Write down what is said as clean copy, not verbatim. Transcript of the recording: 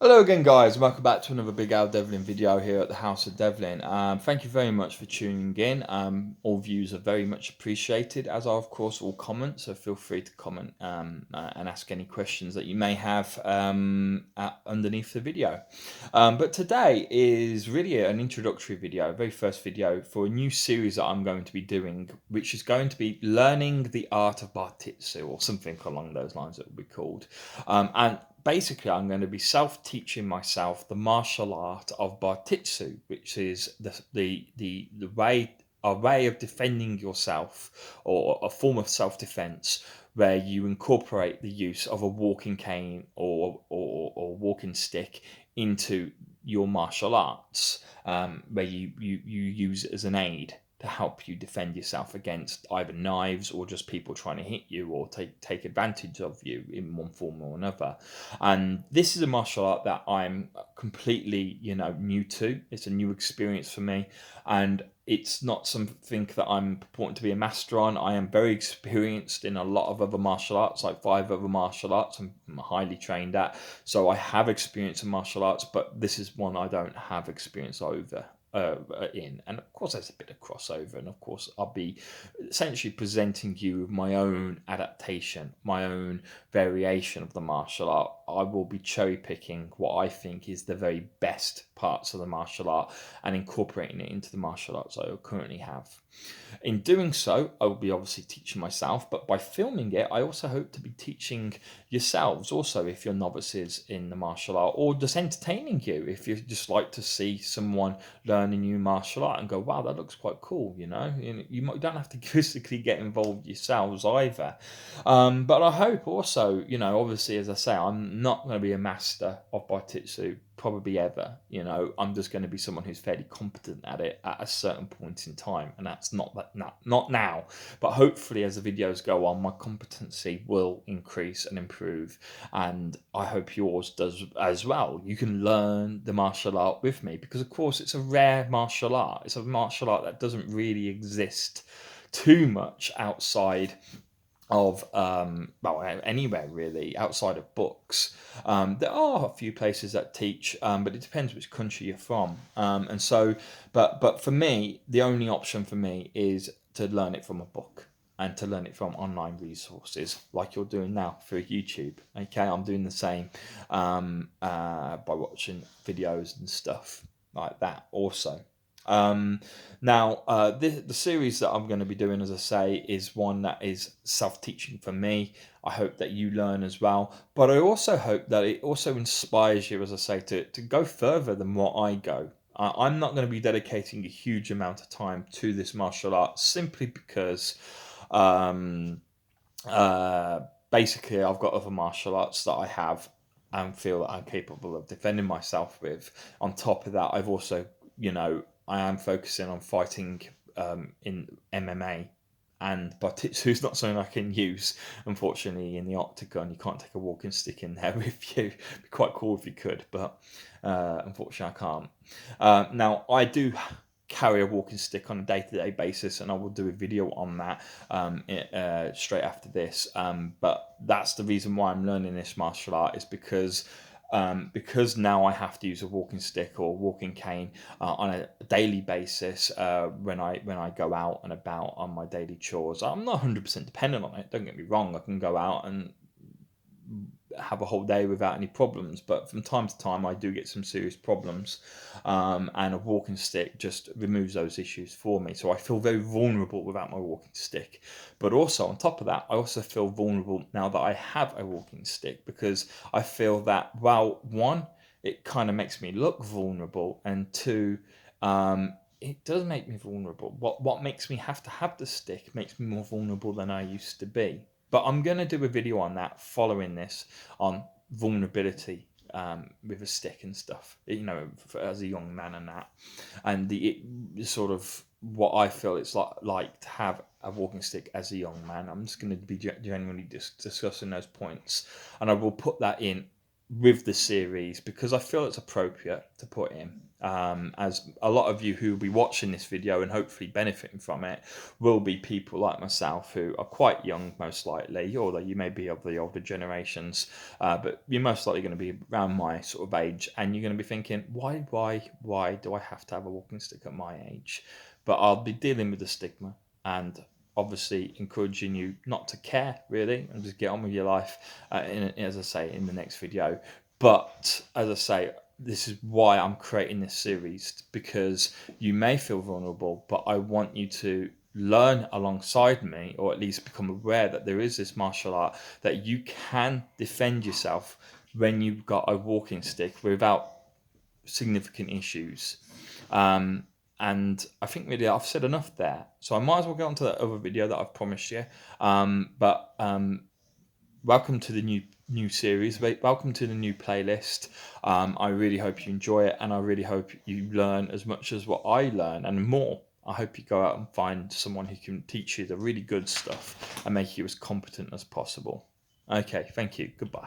Hello again, guys. Welcome back to another Big Al Devlin video here at the House of Devlin. Thank you very much for tuning in. All views are very much appreciated, as are, of course, all comments. So feel free to comment and ask any questions that you may have underneath the video. But today is really an introductory video, very first video for a new series that I'm going to be doing, which is going to be learning the art of bartitsu, or something along those lines. It will be called, and basically, I'm going to be self-teaching myself the martial art of bartitsu, which is the way a way of defending yourself, or a form of self-defense where you incorporate the use of a walking cane or walking stick into your martial arts, where you use it as an aid to help you defend yourself against either knives or just people trying to hit you or take advantage of you in one form or another. And this is a martial art that I'm completely, new to. It's a new experience for me, and it's not something that I'm purporting to be a master on. I am very experienced in a lot of other martial arts, like 5 other martial arts I'm highly trained at. So I have experience in martial arts, but this is one I don't have experience over in. And of course there's a bit of crossover, and of course I'll be essentially presenting you with my own adaptation, my own variation of the martial art. I will be cherry picking what I think is the very best parts of the martial art and incorporating it into the martial arts I currently have. In doing so, I will be obviously teaching myself, but by filming it, I also hope to be teaching yourselves also, if you're novices in the martial art, or just entertaining you if you just like to see someone learn a new martial art and go, wow, that looks quite cool. You don't have to physically get involved yourselves either. But I hope also, obviously, as I say, I'm not going to be a master of bartitsu probably ever. I'm just going to be someone who's fairly competent at it at a certain point in time, and that's not now. But hopefully, as the videos go on, my competency will increase and improve, and I hope yours does as well. You can learn the martial art with me, because of course it's a rare martial art. It's a martial art that doesn't really exist too much outside of anywhere really, outside of books. There are a few places that teach, but it depends which country you're from. And so, but for me, the only option for me is to learn it from a book and to learn it from online resources like you're doing now through YouTube. Okay, I'm doing the same by watching videos and stuff like that also. Um, Now, the series that I'm going to be doing, as I say, is one that is self-teaching for me. I hope that you learn as well, but I also hope that it also inspires you, as I say, to go further than what I go. I'm not going to be dedicating a huge amount of time to this martial art simply because, um, uh, basically, I've got other martial arts that I have and feel that I'm capable of defending myself with. On top of that, I've also, I am focusing on fighting in MMA, and Bartitsu is not something I can use, unfortunately, in the octagon. You can't take a walking stick in there with you. It'd be quite cool if you could, but unfortunately, I can't. Now, I do carry a walking stick on a day-to-day basis, and I will do a video on that straight after this. But that's the reason why I'm learning this martial art, is because now I have to use a walking stick or walking cane on a daily basis when I go out and about on my daily chores. I'm not 100% dependent on it. Don't get me wrong. I can go out and have a whole day without any problems, but from time to time I do get some serious problems, and a walking stick just removes those issues for me. So I feel very vulnerable without my walking stick. But also on top of that, I also feel vulnerable now that I have a walking stick, because I feel that, well, one, it kind of makes me look vulnerable, and two, it does make me vulnerable. What makes me have to have the stick makes me more vulnerable than I used to be. But I'm going to do a video on that following this, on vulnerability with a stick and stuff, as a young man, and that, and sort of what I feel it's like to have a walking stick as a young man. I'm just going to be genuinely discussing those points, and I will put that in with the series, because I feel it's appropriate to put in. As a lot of you who will be watching this video and hopefully benefiting from it will be people like myself who are quite young, most likely, although you may be of the older generations, but you're most likely going to be around my sort of age, and you're going to be thinking, why do I have to have a walking stick at my age? But I'll be dealing with the stigma and obviously encouraging you not to care really and just get on with your life, as I say in the next video. But as I say, this is why I'm creating this series, because you may feel vulnerable, but I want you to learn alongside me, or at least become aware that there is this martial art that you can defend yourself when you've got a walking stick without significant issues. And I think really I've said enough there, so I might as well get on to that other video that I've promised you. But welcome to the new series. Welcome to the new playlist. I really hope you enjoy it, and I really hope you learn as much as what I learn and more. I hope you go out and find someone who can teach you the really good stuff and make you as competent as possible. Okay, thank you. Goodbye.